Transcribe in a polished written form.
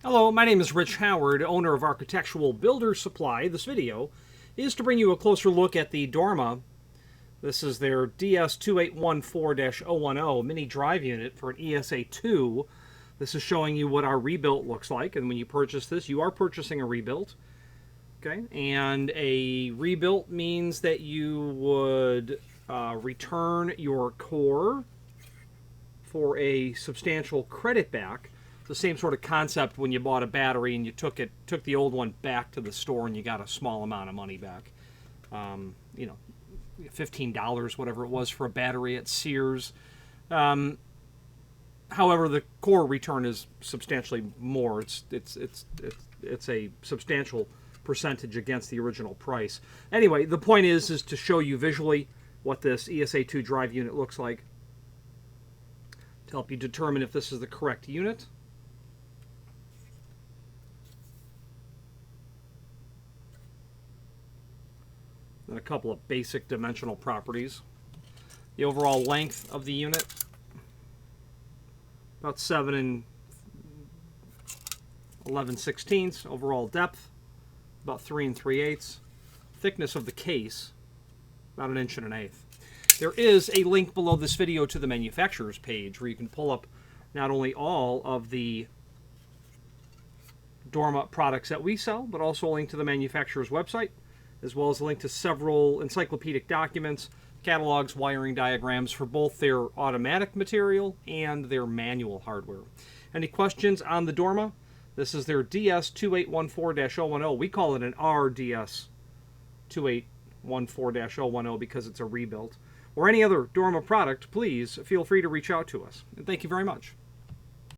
Hello, my name is Rich Howard, owner of Architectural Builder Supply. This video is to bring you a closer look at the Dorma. This is their DS2814-010 mini drive unit for an ESA 2. This is showing you what our rebuilt looks like, and when you purchase this, you are purchasing a rebuilt. Okay, and a rebuilt means that you would return your core for a substantial credit back. The same sort of concept when you bought a battery and you took the old one back to the store and you got a small amount of money back. $15, whatever it was for a battery at Sears. However, the core return is substantially more. It's a substantial percentage against the original price. Anyway, the point is to show you visually what this ESA 2 drive unit looks like, to help you determine if this is the correct unit. Then a couple of basic dimensional properties. The overall length of the unit, about 7 11/16. Overall depth, about 3 3/8. Thickness of the case, about 1 1/8 inches. There is a link below this video to the manufacturer's page where you can pull up not only all of the Dorma products that we sell, but also a link to the manufacturer's website, as well as a link to several encyclopedic documents, catalogs, wiring diagrams for both their automatic material and their manual hardware. Any questions on the Dorma? This is their DS2814-010. We call it an RDS2814-010 because it's a rebuilt. Or any other Dorma product, please feel free to reach out to us. And thank you very much.